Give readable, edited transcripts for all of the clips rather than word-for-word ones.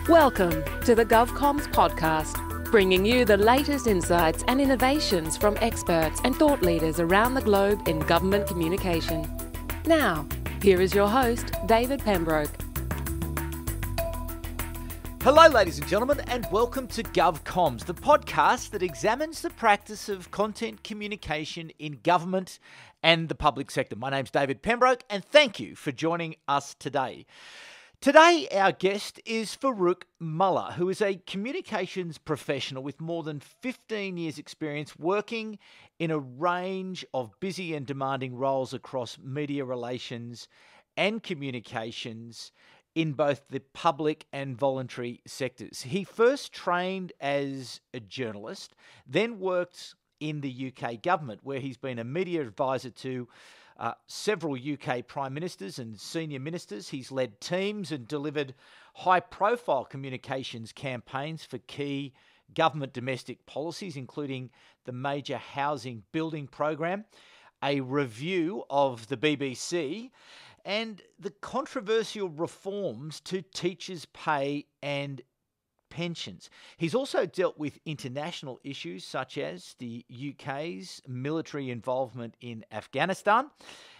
Welcome to the GovComms podcast, bringing you the latest insights and innovations from experts and thought leaders around the globe in government communication. Now, here is your host, David Pembroke. Hello, ladies and gentlemen, and welcome to GovComms, the podcast that examines the practice of content communication in government and the public sector. My name's David Pembroke, and thank you for joining us today. Today, our guest is Farooq Mullah, who is a communications professional with more than 15 years' experience working in a range of busy and demanding roles across media relations and communications in both the public and voluntary sectors. He first trained as a journalist, then worked in the UK government, where he's been a media advisor to several UK prime ministers and senior ministers. He's led teams and delivered high-profile communications campaigns for key government domestic policies, including the major housing building program, a review of the BBC, and the controversial reforms to teachers' pay and pensions. He's also dealt with international issues such as the UK's military involvement in Afghanistan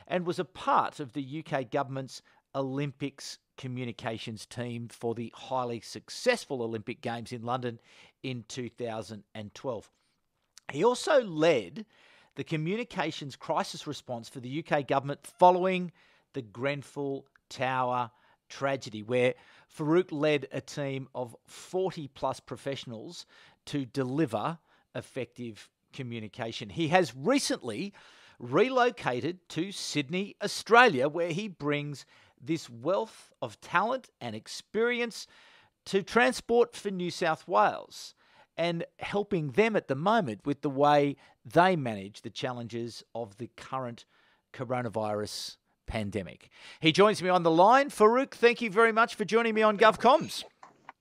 and was a part of the UK government's Olympics communications team for the highly successful Olympic Games in London in 2012. He also led the communications crisis response for the UK government following the Grenfell Tower tragedy, where Farooq led a team of 40-plus professionals to deliver effective communication. He has recently relocated to Sydney, Australia, where he brings this wealth of talent and experience to Transport for New South Wales and helping them at the moment with the way they manage the challenges of the current coronavirus pandemic. He joins me on the line. Farooq, thank you very much for joining me on GovComms.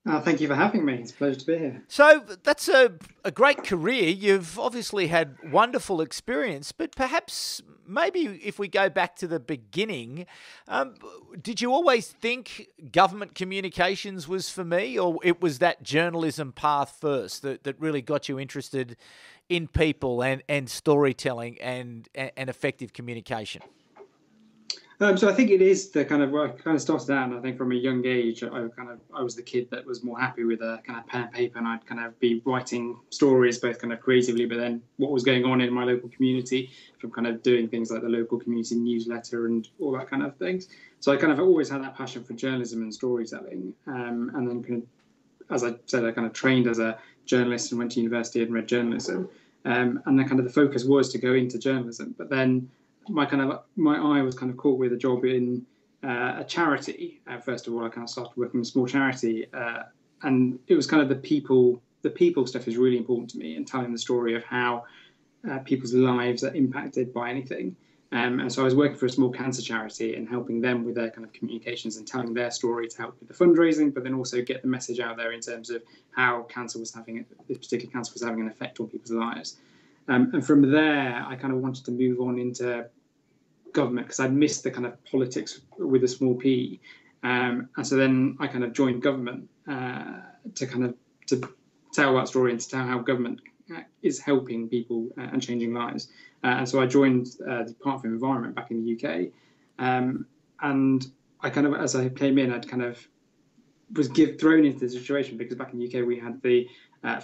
Thank you for having me. It's a pleasure to be here. So that's a great career. You've obviously had wonderful experience, but perhaps maybe if we go back to the beginning, did you always think government communications was for me, or it was that journalism path first that really got you interested in people and storytelling and effective communication? So I think it is the kind of where I kind of started out, and I think from a young age, I was the kid that was more happy with a kind of pen and paper, and I'd kind of be writing stories both kind of creatively, but then what was going on in my local community, from kind of doing things like the local community newsletter and all that kind of things. So I kind of always had that passion for journalism and storytelling, and then kind of, as I said, I kind of trained as a journalist and went to university and read journalism, and then kind of the focus was to go into journalism, but then my eye was kind of caught with a job in a charity. First of all, I kind of started working in a small charity, and it was kind of the people stuff is really important to me, and telling the story of how people's lives are impacted by anything. And so I was working for a small cancer charity and helping them with their kind of communications and telling their story to help with the fundraising, but then also get the message out there in terms of how this particular cancer was having an effect on people's lives. And from there, I kind of wanted to move on into government because I'd missed the kind of politics with a small p. And so then I kind of joined government to tell that story and to tell how government is helping people and changing lives. And so I joined the Department of Environment back in the UK. And I kind of, as I came in, I'd kind of was thrown into the situation because back in the UK we had the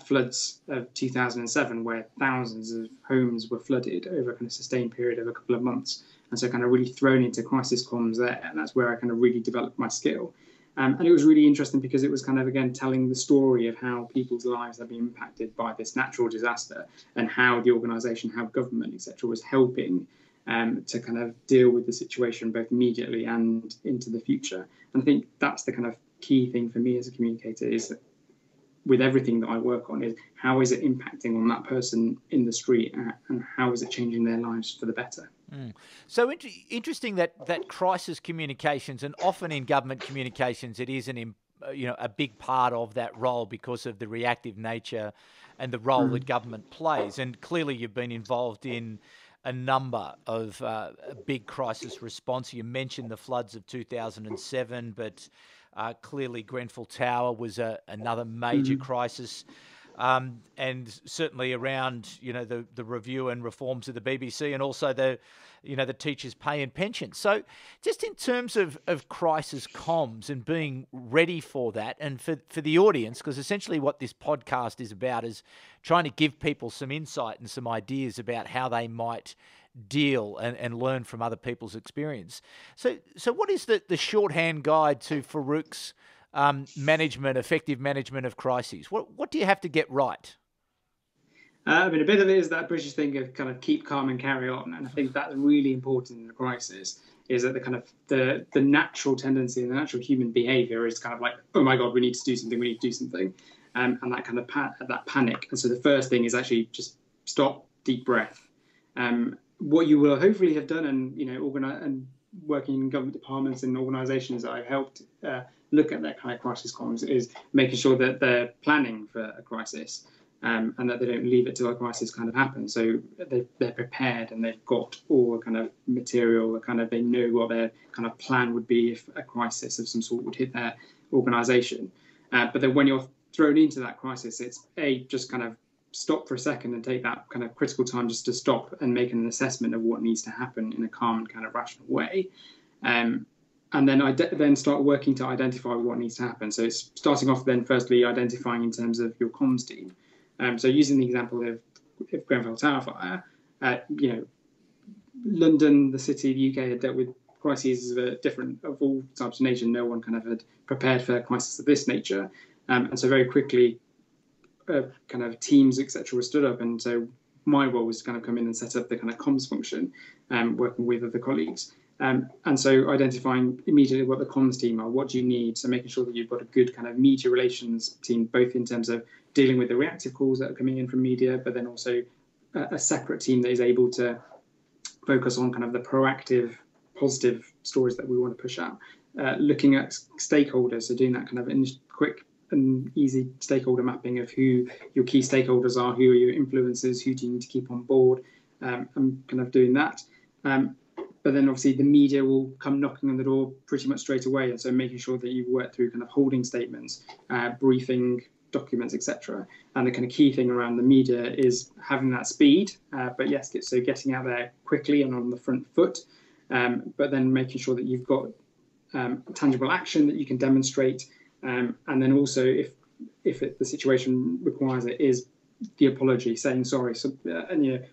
floods of 2007, where thousands of homes were flooded over a kind of sustained period of a couple of months. And so kind of really thrown into crisis comms there. And that's where I kind of really developed my skill. And it was really interesting because it was kind of, again, telling the story of how people's lives have been impacted by this natural disaster and how the organisation, how government, etc., was helping to kind of deal with the situation both immediately and into the future. And I think that's the kind of key thing for me as a communicator is that with everything that I work on is how is it impacting on that person in the street and how is it changing their lives for the better. So interesting that crisis communications, and often in government communications, it is a big part of that role because of the reactive nature and the role that government plays. And clearly you've been involved in a number of big crisis response. You mentioned the floods of 2007, but clearly Grenfell Tower was another major crisis. And certainly around, the review and reforms of the BBC, and also the teachers' pay and pension. So just in terms of crisis comms and being ready for that, and for the audience, because essentially what this podcast is about is trying to give people some insight and some ideas about how they might deal and learn from other people's experience. So what is the shorthand guide to Farouk's effective management of crises? What do you have to get right? A bit of it is that British thing of kind of keep calm and carry on, and I think that's really important in a crisis. Is that the kind of the natural tendency and the natural human behaviour is kind of like, oh my God, we need to do something, and that kind of that panic. And so the first thing is actually just stop, deep breath. What you will hopefully have done, and working in government departments and organisations that I've helped look at that kind of crisis comms, is making sure that they're planning for a crisis, and that they don't leave it till a crisis kind of happens. So they're prepared and they've got all the kind of material, they know what their kind of plan would be if a crisis of some sort would hit their organisation. But then when you're thrown into that crisis, it's just kind of stop for a second and take that kind of critical time just to stop and make an assessment of what needs to happen in a calm and kind of rational way. And then start working to identify what needs to happen. So it's starting off then firstly identifying in terms of your comms team. So using the example of Grenfell Tower fire, London, the city, the UK had dealt with crises of all types of nature. No one kind of had prepared for a crisis of this nature. And so very quickly, kind of teams, etc., were stood up. And so my role was to kind of come in and set up the kind of comms function, working with other colleagues. And so identifying immediately what the comms team are, what do you need? So making sure that you've got a good kind of media relations team, both in terms of dealing with the reactive calls that are coming in from media, but then also a separate team that is able to focus on kind of the proactive, positive stories that we want to push out. Looking at stakeholders, so doing that kind of quick and easy stakeholder mapping of who your key stakeholders are, who are your influencers, who do you need to keep on board, and kind of doing that. But then obviously the media will come knocking on the door pretty much straight away. And so making sure that you work through kind of holding statements, briefing documents, etc. And the kind of key thing around the media is having that speed, but yes, so getting out there quickly and on the front foot, but then making sure that you've got tangible action that you can demonstrate. And then also if the situation requires it, is the apology, saying sorry. So,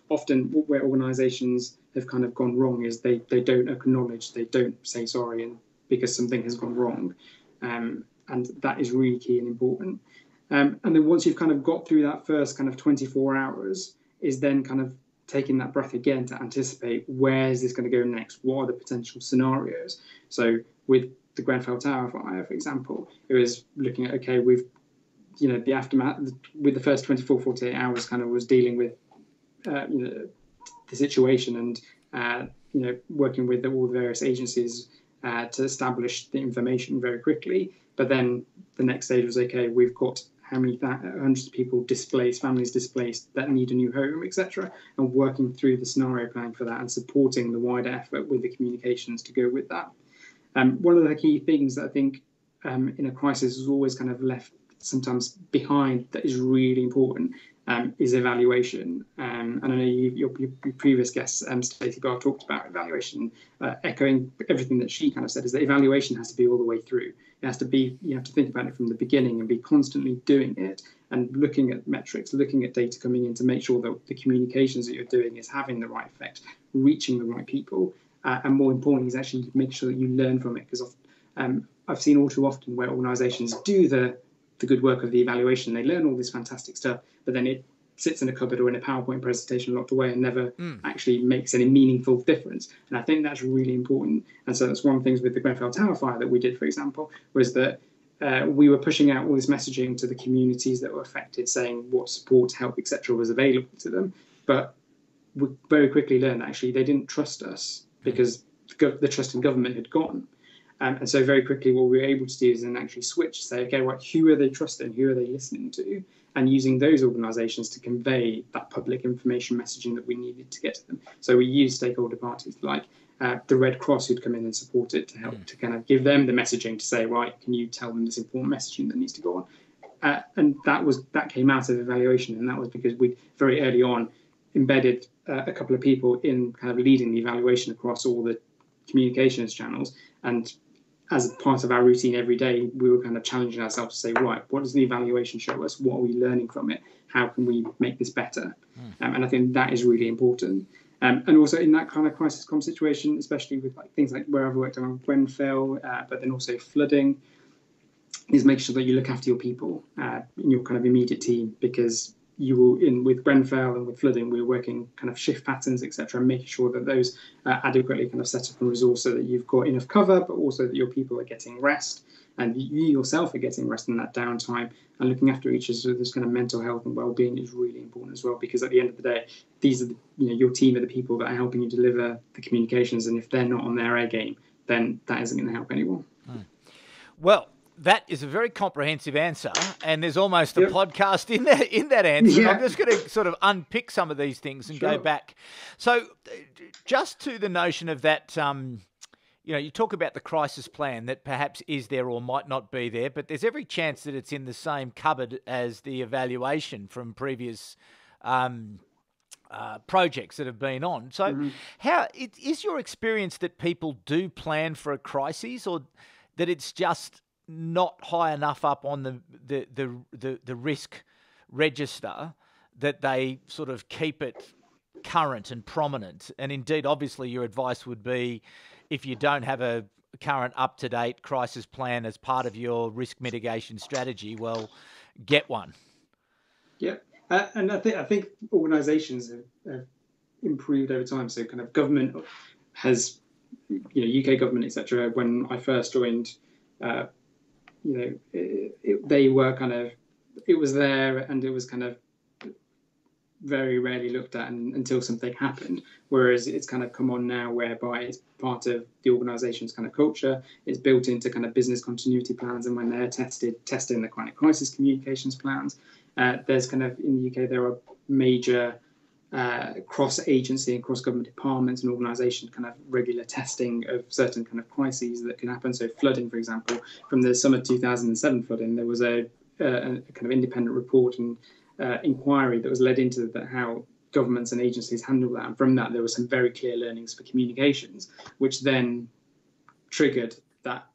often where organisations have kind of gone wrong is they don't acknowledge, they don't say sorry, and because something has gone wrong, and that is really key and important. And then once you've kind of got through that first kind of 24 hours, is then kind of taking that breath again to anticipate where is this going to go next? What are the potential scenarios? So with the Grenfell Tower fire, for example, it was looking at, okay, we've the aftermath with the first 24, 48 hours kind of was dealing with, the situation and, working with all the various agencies to establish the information very quickly. But then the next stage was, okay, we've got how many hundreds of people displaced, families displaced that need a new home, etc., and working through the scenario planning for that and supporting the wider effort with the communications to go with that. One of the key things that I think in a crisis is always kind of left sometimes behind that is really important is evaluation. And I know your previous guest, Stacey Barr, talked about evaluation, echoing everything that she kind of said, is that evaluation has to be all the way through. It has to be, you have to think about it from the beginning and be constantly doing it and looking at metrics, looking at data coming in to make sure that the communications that you're doing is having the right effect, reaching the right people, and more importantly is actually making sure that you learn from it. Because I've seen all too often where organisations do the good work of the evaluation, they learn all this fantastic stuff, but then it sits in a cupboard or in a PowerPoint presentation locked away and never actually makes any meaningful difference. And I think that's really important. And so that's one of the things with the Grenfell Tower fire that we did, for example, was that we were pushing out all this messaging to the communities that were affected, saying what support, help, etc. was available to them. But we very quickly learned that actually they didn't trust us because the trust in government had gone. And so very quickly what we were able to do is then actually switch, say, okay, right, who are they trusting? Who are they listening to? and using those organisations to convey that public information messaging that we needed to get to them. So we used stakeholder parties like the Red Cross, who'd come in and support it to help to kind of give them the messaging to say, right, can you tell them this important messaging that needs to go on? And that came out of evaluation, and that was because we very early on embedded a couple of people in kind of leading the evaluation across all the communications channels. And as a part of our routine every day, we were kind of challenging ourselves to say, right, what does the evaluation show us? What are we learning from it? How can we make this better? And I think that is really important. And also in that kind of crisis comm situation, especially with things like where I've worked on Grenfell, but then also flooding, is make sure that you look after your people in your kind of immediate team, because you will, with Grenfell and with flooding, we were working kind of shift patterns, etc., and making sure that those are adequately kind of set up and resourced so that you've got enough cover, but also that your people are getting rest and you yourself are getting rest in that downtime, and looking after each other. So this kind of mental health and well-being is really important as well, because at the end of the day, these are your team are the people that are helping you deliver the communications, and if they're not on their A game, then that isn't going to help anyone. Well, that is a very comprehensive answer, and there's almost a podcast in that answer. Yeah. I'm just going to sort of unpick some of these things and go back. So just to the notion of that, you talk about the crisis plan that perhaps is there or might not be there, but there's every chance that it's in the same cupboard as the evaluation from previous projects that have been on. So how is your experience that people do plan for a crisis, or that it's just not high enough up on the risk register that they sort of keep it current and prominent? And indeed, obviously, your advice would be, if you don't have a current up-to-date crisis plan as part of your risk mitigation strategy, well, get one. Yeah, and I think organisations have improved over time. So kind of government has, UK government, etc. When I first joined, they were kind of, it was there and it was kind of very rarely looked at until something happened. Whereas it's kind of come on now, whereby it's part of the organisation's kind of culture. It's built into kind of business continuity plans, and when they're testing the kind of crisis communications plans. There's kind of, in the UK, there are major cross-agency and cross-government departments and organisations kind of regular testing of certain kind of crises that can happen. So flooding, for example, from the summer 2007 flooding, there was a kind of independent report and inquiry that was led into how governments and agencies handle that. And from that, there were some very clear learnings for communications, which then triggered that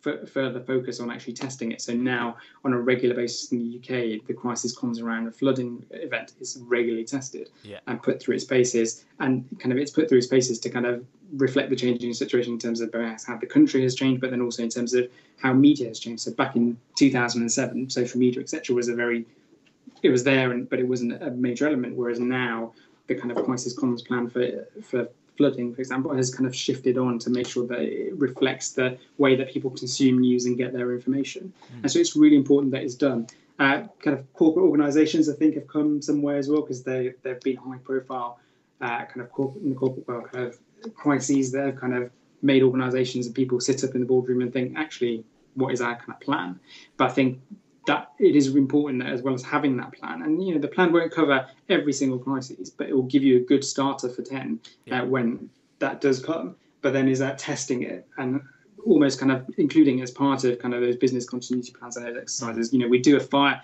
further focus on actually testing it. So now, on a regular basis in the UK, the crisis comms around a flooding event is regularly tested and put through its paces. And kind of it's put through its paces to kind of reflect the changing situation in terms of how the country has changed, but then also in terms of how media has changed. So back in 2007, social media, etc., was it was there, but it wasn't a major element. Whereas now, the kind of crisis comms plan for flooding, for example, has kind of shifted on to make sure that it reflects the way that people consume news and get their information. And so it's really important that it's done. Kind of corporate organisations, I think, have come some way as well, because they've been high-profile kind of in the corporate world, kind of crises that have kind of made organisations and people sit up in the boardroom and think, actually, what is our kind of plan? But I think that it is important that, as well as having that plan, and the plan won't cover every single crisis, but it will give you a good starter for 10 when that does come. But then is that testing it and almost kind of including it as part of kind of those business continuity plans and those exercises. We do a fire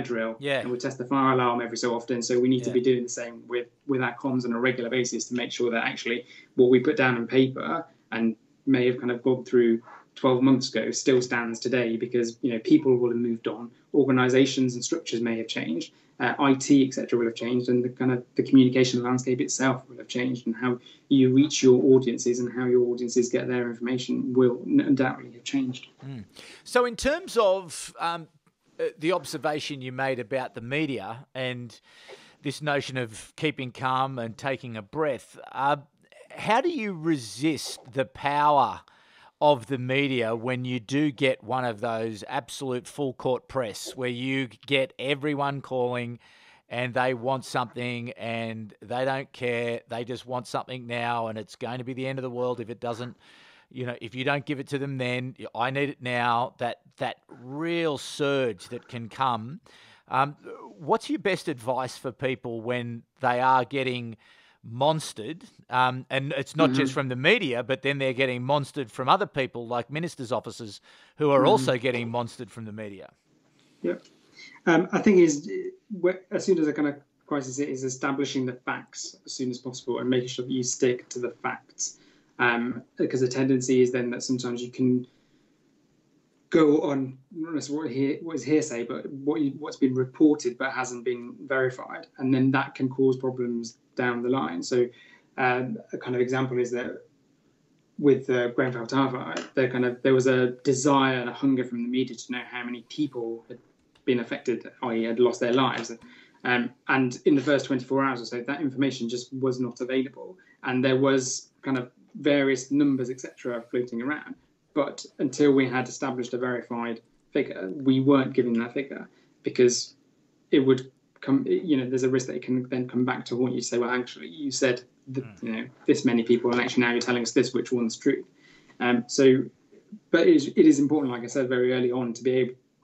drill, and we test the fire alarm every so often. So we need to be doing the same with our comms on a regular basis to make sure that actually what we put down on paper and may have kind of gone through 12 months ago still stands today, because people will have moved on, organisations and structures may have changed, IT, etc., will have changed, and the kind of the communication landscape itself will have changed, and how you reach your audiences and how your audiences get their information will undoubtedly have changed. So in terms of the observation you made about the media and this notion of keeping calm and taking a breath, how do you resist the power of the media when you do get one of those absolute full court press where you get everyone calling and they want something and they don't care, they just want something now, and it's going to be the end of the world if it doesn't, if you don't give it to them then, I need it now, that real surge that can come What's your best advice for people when they are getting monstered? And it's not just from the media, but then they're getting monstered from other people like ministers' offices who are also getting monstered from the media. Yep. I think as soon as a kind of crisis is establishing the facts as soon as possible and making sure that you stick to the facts. Because the tendency is then that sometimes you can go on not necessarily what is hearsay, but what's been reported but hasn't been verified, and then that can cause problems down the line. So a kind of example is that with Grenfell Tower, there was a desire and a hunger from the media to know how many people had been affected, i.e. had lost their lives. And in the first 24 hours or so, that information just was not available. And there was kind of various numbers, etc., floating around. But until we had established a verified figure, we weren't given that figure, because it would come, there's a risk that it can then come back to haunt you, say, well, actually, you said that, this many people, and actually now you're telling us this, which one's true. But it is important, like I said very early on, to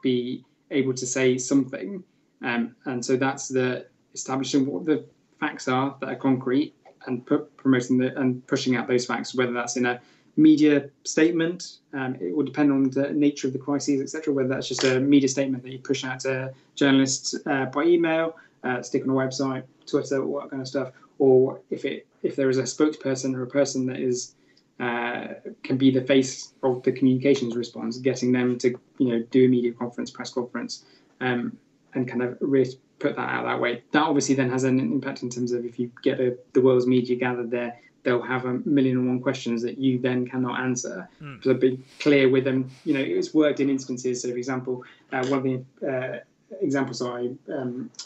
be able to say something. And so that's the establishing what the facts are that are concrete, and promoting and pushing out those facts, whether that's in a media statement. It will depend on the nature of the crises, etc. Whether that's just a media statement that you push out to journalists by email, stick on a website, Twitter, all that kind of stuff, or if there is a spokesperson or a person that is can be the face of the communications response, getting them to do a media conference, press conference, and kind of really put that out that way. That obviously then has an impact in terms of if you get the world's media gathered there, they'll have 1,000,001 questions that you then cannot answer. So be clear with them. It's worked in instances. So, for example, one of the examples I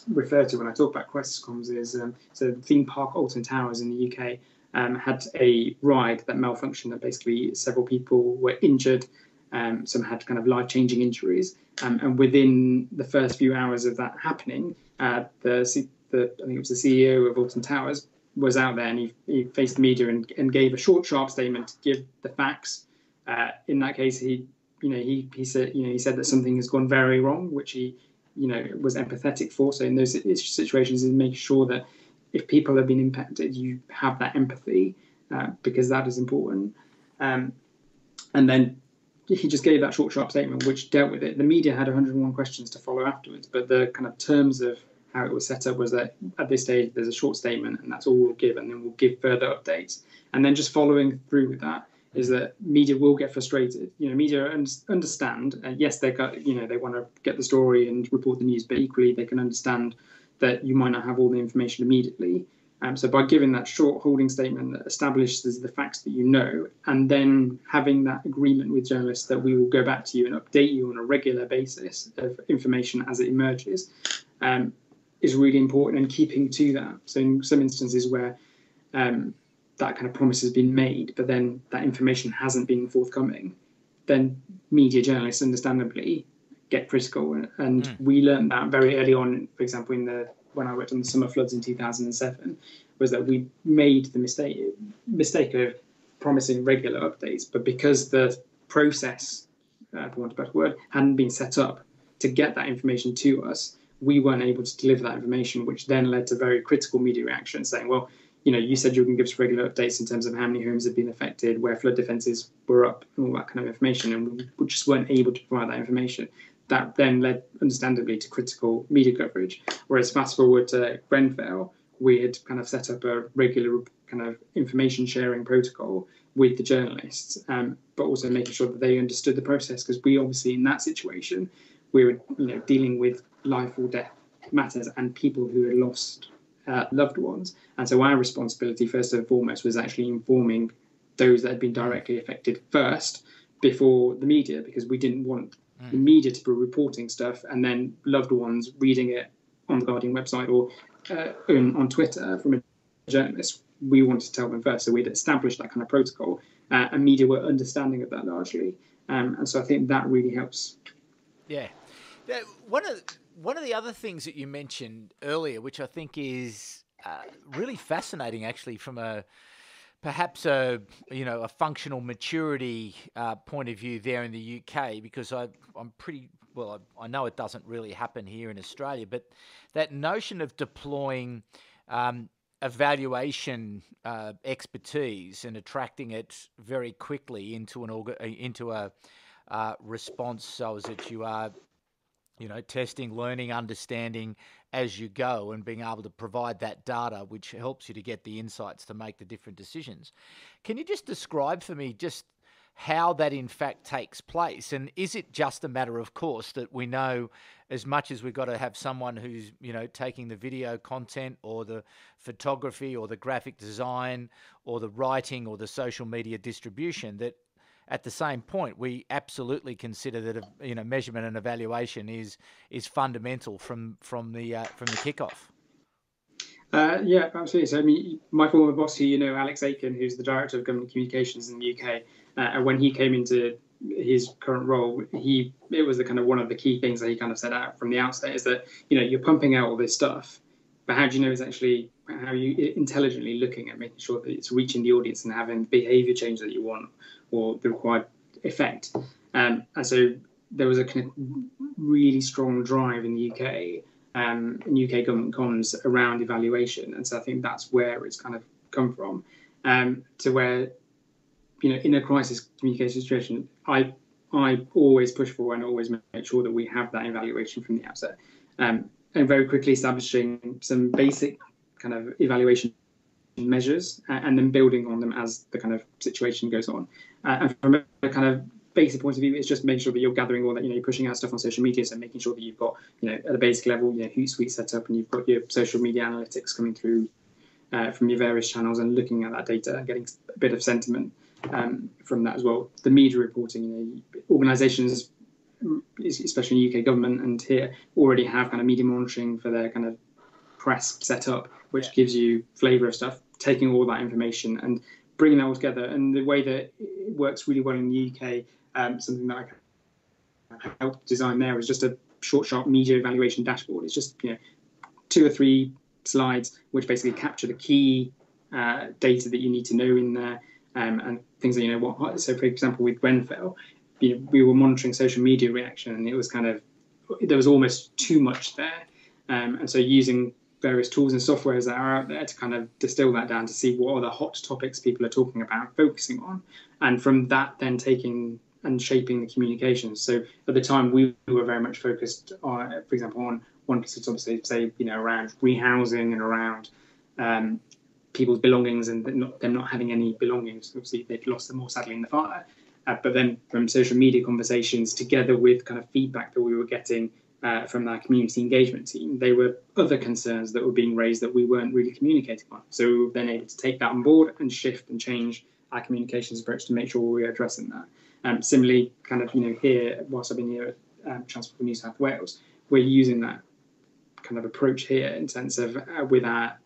refer to when I talk about GovComms is so theme park Alton Towers in the UK had a ride that malfunctioned. That basically several people were injured. Some had kind of life-changing injuries. And within the first few hours of that happening, I think it was the CEO of Alton Towers was out there, and he faced the media and gave a short, sharp statement to give the facts. In that case, he said that something has gone very wrong, which he was empathetic for. So in those situations, is making sure that if people have been impacted, you have that empathy, because that is important. And then he just gave that short, sharp statement, which dealt with it. The media had 101 questions to follow afterwards, but the kind of terms of how it was set up was that at this stage, there's a short statement, and that's all we'll give, and then we'll give further updates. And then just following through with that is that media will get frustrated. Media understand, yes, they want to get the story and report the news, but equally they can understand that you might not have all the information immediately. So by giving that short holding statement that establishes the facts that and then having that agreement with journalists that we will go back to you and update you on a regular basis of information as it emerges, is really important, and keeping to that. So in some instances where that kind of promise has been made, but then that information hasn't been forthcoming, then media journalists understandably get critical. And we learned that very early on, for example, when I worked on the summer floods in 2007, was that we made the mistake of promising regular updates, but because the process, for want of a better word, hadn't been set up to get that information to us, we weren't able to deliver that information, which then led to very critical media reactions saying, well, you said you were going to give us regular updates in terms of how many homes had been affected, where flood defences were up, and all that kind of information, and we just weren't able to provide that information. That then led, understandably, to critical media coverage. Whereas fast forward to Grenfell, we had kind of set up a regular kind of information sharing protocol with the journalists, but also making sure that they understood the process, because we obviously, in that situation, we were dealing with life or death matters and people who had lost loved ones. And so our responsibility, first and foremost, was actually informing those that had been directly affected first before the media, because we didn't want the media to be reporting stuff and then loved ones reading it on the Guardian website or on Twitter from a journalist. We wanted to tell them first. So we'd established that kind of protocol, and media were understanding of that largely. And so I think that really helps. Yeah. One of the other things that you mentioned earlier, which I think is really fascinating, actually, from a perhaps a functional maturity point of view there in the UK, because I know it doesn't really happen here in Australia, but that notion of deploying evaluation expertise and attracting it very quickly into a response, so as that you are testing, learning, understanding as you go, and being able to provide that data, which helps you to get the insights to make the different decisions. Can you just describe for me just how that in fact takes place? And is it just a matter of course that we know, as much as we've got to have someone who's, taking the video content or the photography or the graphic design or the writing or the social media distribution, that at the same point, we absolutely consider that measurement and evaluation is fundamental from the kickoff. Yeah, absolutely. So, I mean, my former boss, who Alex Aiken, who's the director of government communications in the UK, and when he came into his current role, it was the kind of one of the key things that he kind of set out from the outset is that you're pumping out all this stuff, but how do you know is actually how you intelligently looking at making sure that it's reaching the audience and having behaviour change that you want or the required effect. And so there was a kind of really strong drive in the UK, in UK government comms around evaluation. And so I think that's where it's kind of come from, to where, in a crisis communication situation, I always push for and always make sure that we have that evaluation from the outset. And very quickly establishing some basic kind of evaluation measures and then building on them as the kind of situation goes on. And from a kind of basic point of view, it's just making sure that you're gathering all that, you're pushing out stuff on social media, so making sure that you've got, at a basic level, Hootsuite set up and you've got your social media analytics coming through from your various channels and looking at that data and getting a bit of sentiment from that as well. The media reporting, organisations, especially in UK government and here, already have kind of media monitoring for their kind of press set up, which gives you flavour of stuff, taking all that information and bringing that all together. And the way that it works really well in the UK, something that I helped design there was just a short, sharp media evaluation dashboard. It's just 2 or 3 slides which basically capture the key data that you need to know in there, and things that So, for example, with Grenfell, we were monitoring social media reaction, and it was there was almost too much there, and so using various tools and softwares that are out there to kind of distill that down to see what are the hot topics people are talking about, focusing on, and from that then taking and shaping the communications. So at the time we were very much focused on, for example, on one piece of obviously say around rehousing and around people's belongings and them not having any belongings. Obviously they'd lost them all sadly in the fire. But then from social media conversations together with kind of feedback that we were getting from our community engagement team, there were other concerns that were being raised that we weren't really communicating on. So we were then able to take that on board and shift and change our communications approach to make sure we were addressing that. Similarly, kind of here, whilst I've been here at Transport for New South Wales, we're using that kind of approach here in terms of with our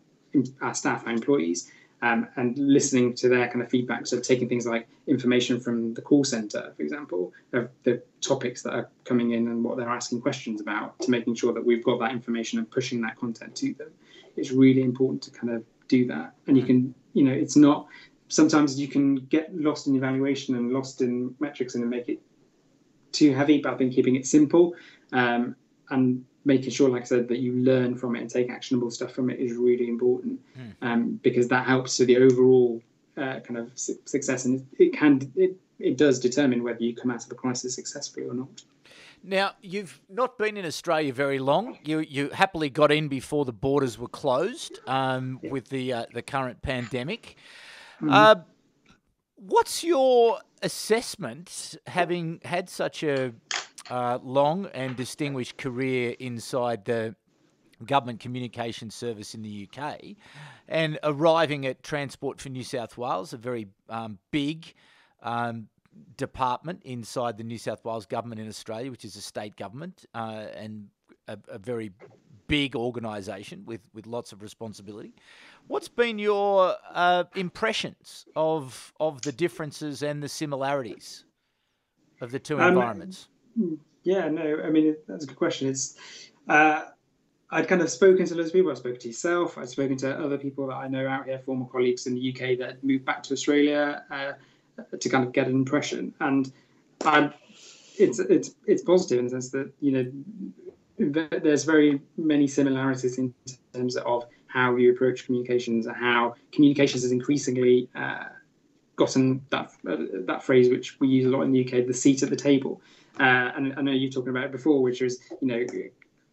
staff, our employees, and listening to their kind of feedback. So taking things like information from the call centre, for example, of the topics that are coming in and what they're asking questions about, to making sure that we've got that information and pushing that content to them. It's really important to kind of do that. And you can, it's not, sometimes you can get lost in evaluation and lost in metrics and make it too heavy, but I think keeping it simple and making sure, like I said, that you learn from it and take actionable stuff from it is really important, because that helps to the overall kind of success, and it does determine whether you come out of the crisis successfully or not. Now, you've not been in Australia very long. You happily got in before the borders were closed with the current pandemic. What's your assessment, having had such a long and distinguished career inside the government communication service in the UK, and arriving at Transport for New South Wales, a very big department inside the New South Wales government in Australia, which is a state government, and a very big organisation with lots of responsibility. What's been your impressions of the differences and the similarities of the two environments? Yeah, no, I mean, that's a good question. It's I'd kind of spoken to loads of people. I've spoken to yourself. I've spoken to other people that I know out here, former colleagues in the UK that had moved back to Australia to kind of get an impression. And it's positive in the sense that, you know, there's very many similarities in terms of how you approach communications and how communications has increasingly gotten that phrase which we use a lot in the UK, the seat at the table. And I know you've talked about it before, which is, you know,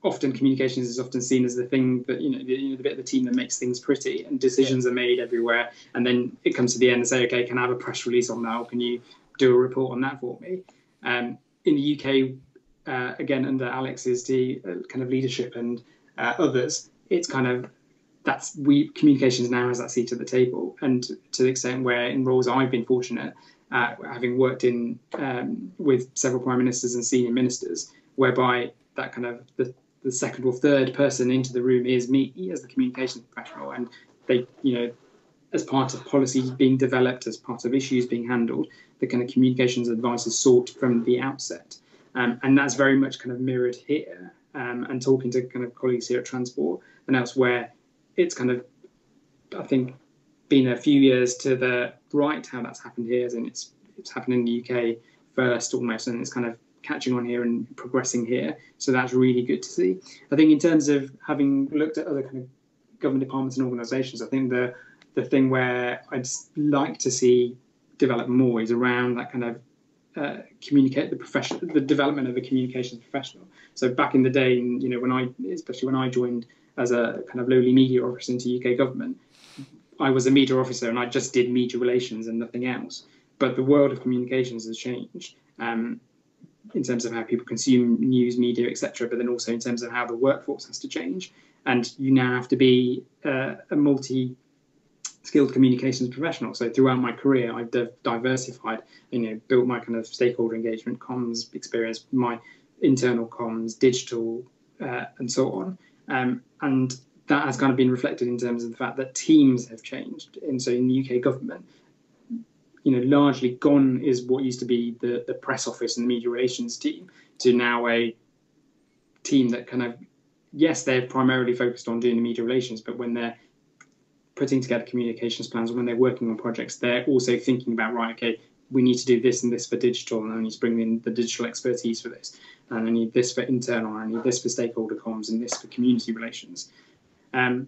often communications is often seen as the thing that, the bit of the team that makes things pretty, and decisions are made everywhere. And then it comes to the end and say, okay, can I have a press release on that? Or can you do a report on that for me? In the UK, again, under Alex's kind of leadership and others, it's kind of, communications now has that seat at the table. And to the extent where in roles I've been fortunate, having worked in with several prime ministers and senior ministers, whereby that kind of the second or third person into the room is me as the communications professional, and they, as part of policies being developed, as part of issues being handled, the kind of communications advice is sought from the outset, and that's very much kind of mirrored here. And talking to kind of colleagues here at Transport and elsewhere, it's kind of, I think, been a few years to the right how that's happened here, and it's happened in the UK first almost, and it's kind of catching on here and progressing here. So that's really good to see. I think in terms of having looked at other kind of government departments and organisations, I think the thing where I'd like to see develop more is around that kind of the development of a communications professional. So back in the day, especially when I joined as a kind of lowly media officer into UK government, I was a media officer and I just did media relations and nothing else. But the world of communications has changed in terms of how people consume news, media, etc. But then also in terms of how the workforce has to change. And you now have to be a multi-skilled communications professional. So throughout my career, I've diversified, built my kind of stakeholder engagement, comms experience, my internal comms, digital, and so on. And that has kind of been reflected in terms of the fact that teams have changed. And so in the UK government, largely gone is what used to be the press office and the media relations team, to now a team that kind of, yes, they're primarily focused on doing the media relations, but when they're putting together communications plans, when they're working on projects, they're also thinking about, right, okay, we need to do this and this for digital, and I need to bring in the digital expertise for this, and I need this for internal, and I need this for stakeholder comms, and this for community relations.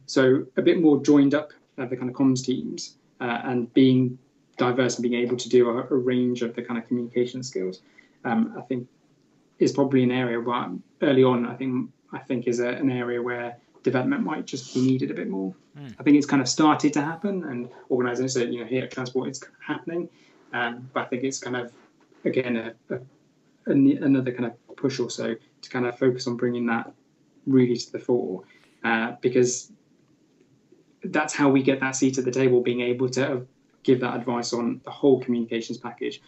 So a bit more joined up the kind of comms teams and being diverse and being able to do a range of the kind of communication skills, I think is probably an area where early on I think is an area where development might just be needed a bit more. I think it's kind of started to happen, and organisations, so here at Transport it's happening, but I think it's kind of again another kind of push or so to kind of focus on bringing that really to the fore, because that's how we get that seat at the table, being able to give that advice on the whole communications package,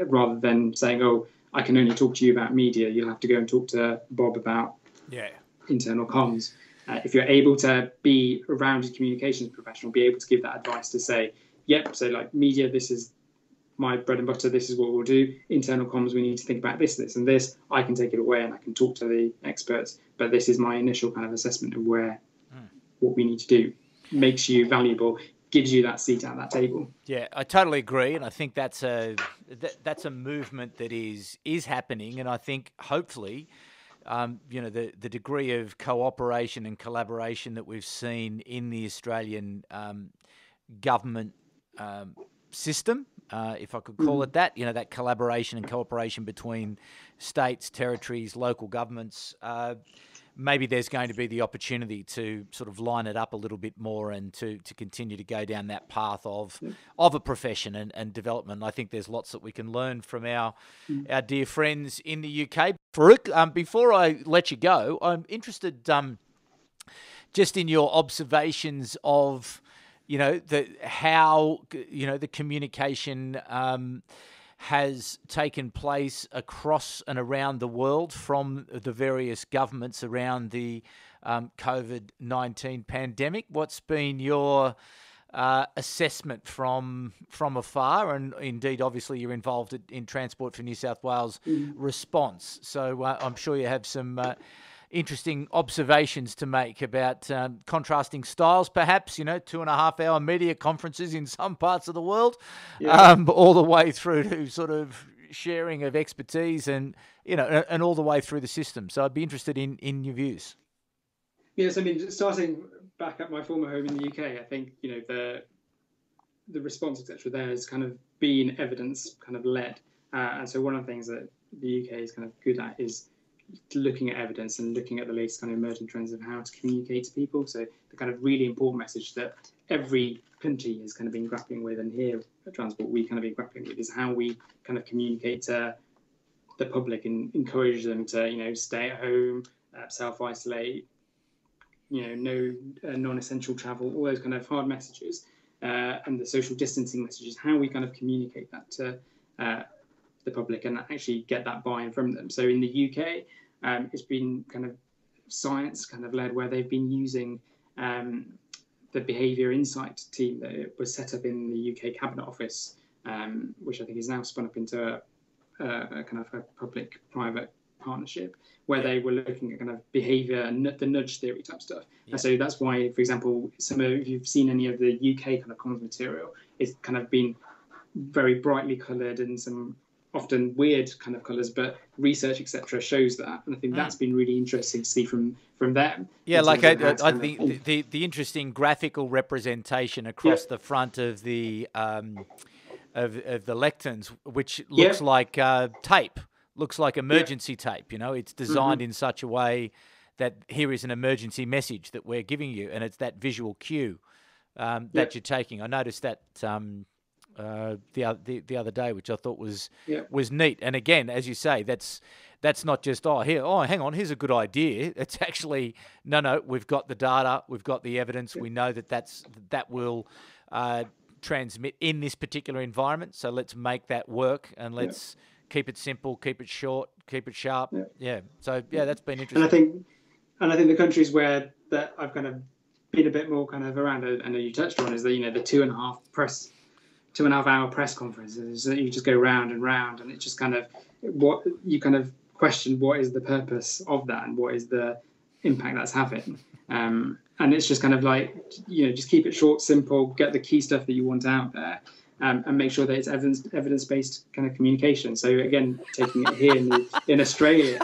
rather than saying, oh, I can only talk to you about media, you'll have to go and talk to Bob about internal comms. If you're able to be a rounded communications professional, be able to give that advice to say, yep, so like media, this is my bread and butter, this is what we'll do. Internal comms, we need to think about this, and this. I can take it away and I can talk to the experts, but this is my initial kind of assessment of what we need to do. Makes you valuable, gives you that seat at that table. Yeah, I totally agree, and I think that's a movement that is happening, and I think hopefully, the degree of cooperation and collaboration that we've seen in the Australian government system, if I could call it that, that collaboration and cooperation between states, territories, local governments. Maybe there's going to be the opportunity to sort of line it up a little bit more and to continue to go down that path of a profession and development. I think there's lots that we can learn from our dear friends in the UK. Farouk, before I let you go, I'm interested just in your observations of, how the communication has taken place across and around the world from the various governments around the COVID-19 pandemic. What's been your assessment from afar? And indeed, obviously, you're involved in Transport for New South Wales response. So I'm sure you have some interesting observations to make about contrasting styles, perhaps, 2.5 hour media conferences in some parts of the world, all the way through to sort of sharing of expertise and, and all the way through the system. So I'd be interested in your views. Yes, I mean, starting back at my former home in the UK, I think, the response, etc., there has kind of been evidence kind of led. And so one of the things that the UK is kind of good at is looking at evidence and looking at the latest kind of emerging trends of how to communicate to people. So the kind of really important message that every country has kind of been grappling with, and here at Transport we kind of been grappling with, is how we kind of communicate to the public and encourage them to, stay at home, self-isolate, no non-essential travel, all those kind of hard messages, and the social distancing messages, how we kind of communicate that to the public and actually get that buy-in from them. So in the UK, it's been kind of science kind of led, where they've been using the behaviour insight team that was set up in the UK Cabinet Office, which I think is now spun up into a kind of a public-private partnership, where they were looking at kind of behaviour and the nudge theory type stuff. And so that's why, for example, if you've seen any of the UK kind of comms material, it's kind of been very brightly coloured and some often weird kind of colours, but research, etc., shows that, and I think that's been really interesting to see from them. Yeah, like I think the interesting graphical representation across the front of the of the lecterns, which looks like tape, looks like emergency tape. It's designed in such a way that here is an emergency message that we're giving you, and it's that visual cue that you're taking. I noticed that. The other day, which I thought was neat. And again, as you say, that's not just hang on, here's a good idea. It's actually no, we've got the data, we've got the evidence, we know that will transmit in this particular environment. So let's make that work, and let's keep it simple, keep it short, keep it sharp. So that's been interesting. And I think the countries where that I've kind of been a bit more kind of around, I know you touched on, is that the 2.5 hour press conferences that you just go round and round, and it's just kind of what you kind of question, what is the purpose of that and what is the impact that's having, and it's just kind of like, just keep it short, simple, get the key stuff that you want out there, and make sure that it's evidence-based kind of communication. So again, taking it here in Australia,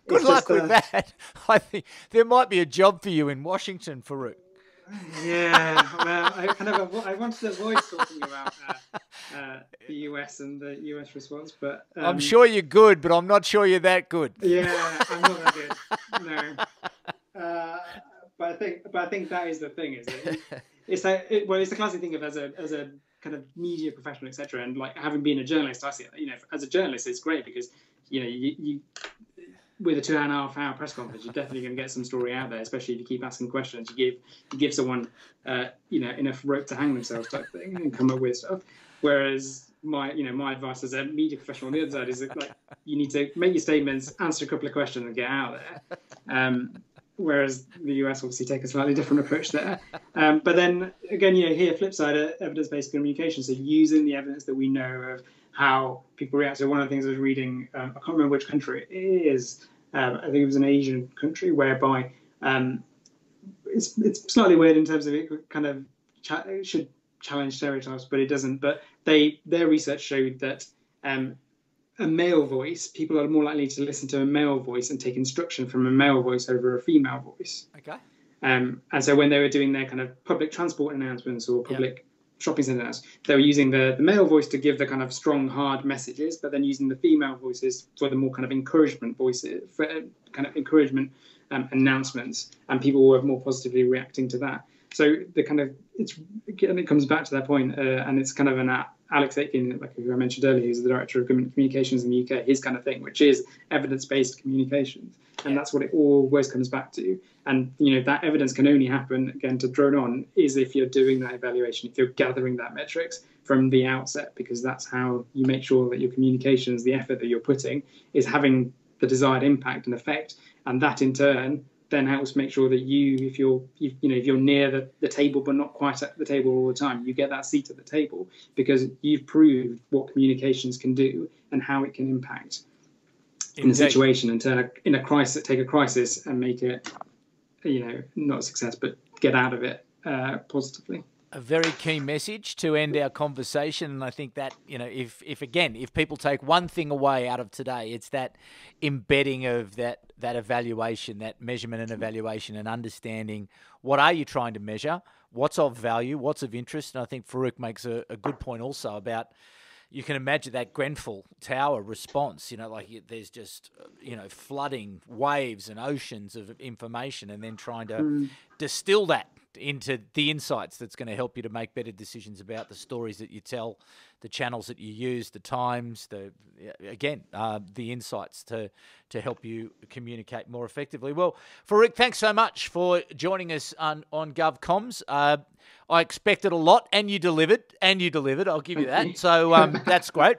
good luck with that. I think there might be a job for you in Washington, Farouk. Yeah, well, I wanted to avoid talking about the US and the US response, but I'm sure you're good, but I'm not sure you're that good. Yeah, I'm not that good. No, but I think that is the thing. Is it's the classic thing of as a kind of media professional, etc. And like, having been a journalist, I see it. As a journalist, it's great because you with a 2.5 hour press conference, you're definitely going to get some story out there, especially if you keep asking questions. You give someone, enough rope to hang themselves type thing, and come up with stuff. Whereas my advice as a media professional on the other side is that, like, you need to make your statements, answer a couple of questions, and get out there. Whereas the US obviously take a slightly different approach there. But then again, here, flip side, evidence-based communication. So using the evidence that we know of how people react. So one of the things I was reading, I can't remember which country it is. I think it was an Asian country, whereby it's slightly weird in terms of it kind of should challenge stereotypes, but it doesn't. But their research showed that a male voice, people are more likely to listen to a male voice and take instruction from a male voice over a female voice. Okay. And so when they were doing their kind of public transport announcements or public shopping centres, they were using the male voice to give the kind of strong, hard messages, but then using the female voices for the more kind of encouragement voices, for kind of encouragement announcements, and people were more positively reacting to that. So it comes back to that point, and it's kind of an Alex Aitken, like who I mentioned earlier, who's the director of government communications in the UK, his kind of thing, which is evidence-based communications, and that's what it always comes back to. And that evidence can only happen, again, to drone on, is if you're doing that evaluation, if you're gathering that metrics from the outset, because that's how you make sure that your communications, the effort that you're putting, is having the desired impact and effect, and that in turn then helps make sure that if you're near the table but not quite at the table all the time, you get that seat at the table because you've proved what communications can do and how it can impact in a situation and take a crisis and make it, not a success, but get out of it positively. A very key message to end our conversation. And I think that, if people take one thing away out of today, it's that embedding of that evaluation, that measurement and evaluation, and understanding what are you trying to measure, what's of value, what's of interest. And I think Farouk makes a good point also about, you can imagine that Grenfell Tower response, there's just, flooding waves and oceans of information, and then trying to distill that into the insights that's going to help you to make better decisions about the stories that you tell, the channels that you use, the times, the insights to help you communicate more effectively. Well, Farouk, thanks so much for joining us on GovComms. I expected a lot, and you delivered. I'll give you that. So that's great.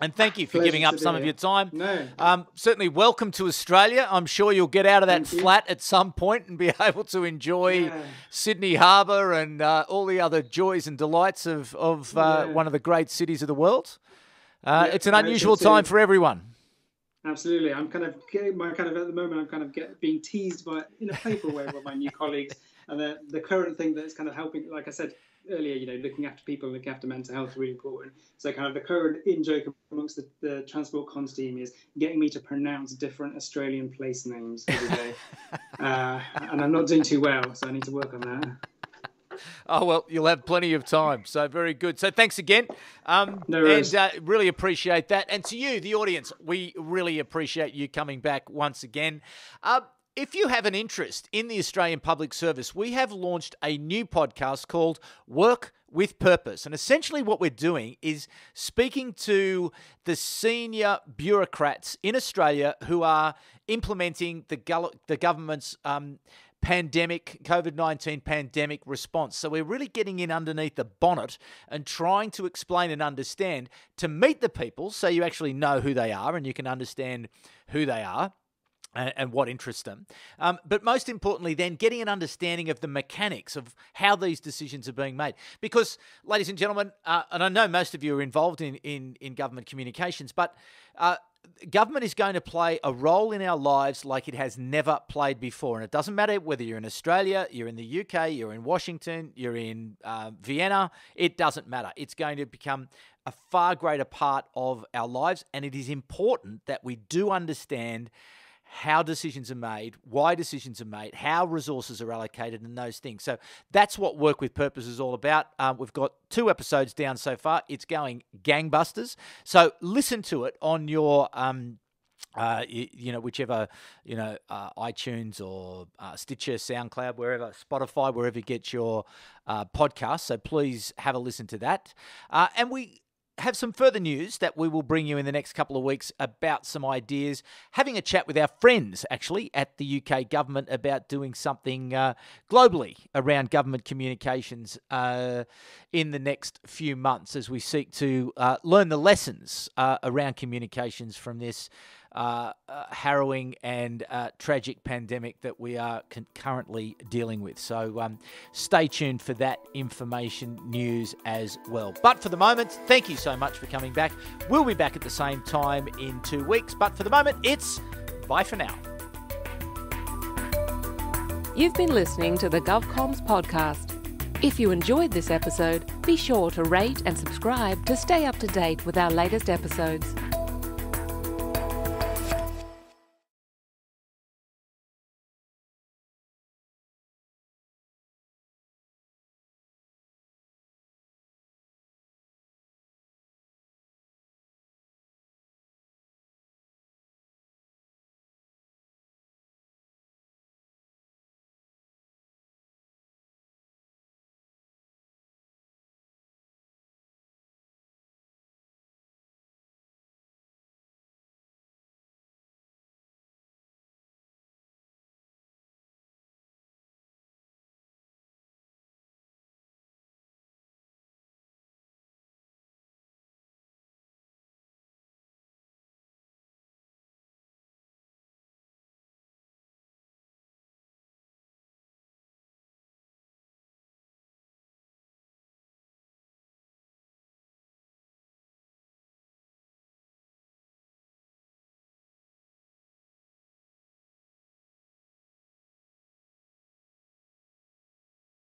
And thank you for giving up some of your time. No. Certainly welcome to Australia. I'm sure you'll get out of that flat at some point and be able to enjoy Sydney Harbour and all the other joys and delights of one of the great cities of the world. It's an unusual time for everyone. Absolutely. I'm kind of at the moment, being teased in a playful way by my new colleagues. And the current thing that's kind of helping, like I said earlier, looking after people, looking after mental health is really important. So kind of the current in-joke amongst the transport comms team is getting me to pronounce different Australian place names every day. And I'm not doing too well, so I need to work on that. Oh, well, you'll have plenty of time. So very good. So thanks again. No worries. And really appreciate that. And to you, the audience, we really appreciate you coming back once again. If you have an interest in the Australian Public Service, we have launched a new podcast called Work with Purpose. And essentially what we're doing is speaking to the senior bureaucrats in Australia who are implementing the government's COVID-19 pandemic response. So we're really getting in underneath the bonnet and trying to explain and understand, to meet the people so you actually know who they are and you can understand who they are and what interests them. But most importantly, then getting an understanding of the mechanics of how these decisions are being made. Because, ladies and gentlemen, and I know most of you are involved in government communications, but government is going to play a role in our lives like it has never played before. And it doesn't matter whether you're in Australia, you're in the UK, you're in Washington, you're in Vienna, it doesn't matter. It's going to become a far greater part of our lives. And it is important that we do understand how decisions are made, why decisions are made, how resources are allocated, and those things. So that's what Work with Purpose is all about. We've got 2 episodes down so far. It's going gangbusters. So listen to it on your, whichever, iTunes or Stitcher, SoundCloud, wherever, Spotify, wherever you get your podcasts. So please have a listen to that. And we have some further news that we will bring you in the next couple of weeks about some ideas, having a chat with our friends actually at the UK government about doing something globally around government communications in the next few months as we seek to learn the lessons around communications from this harrowing and tragic pandemic that we are currently dealing with. So stay tuned for that information, news as well. But for the moment, thank you so much for coming back. We'll be back at the same time in 2 weeks. But for the moment, it's bye for now. You've been listening to the GovComms podcast. If you enjoyed this episode, be sure to rate and subscribe to stay up to date with our latest episodes.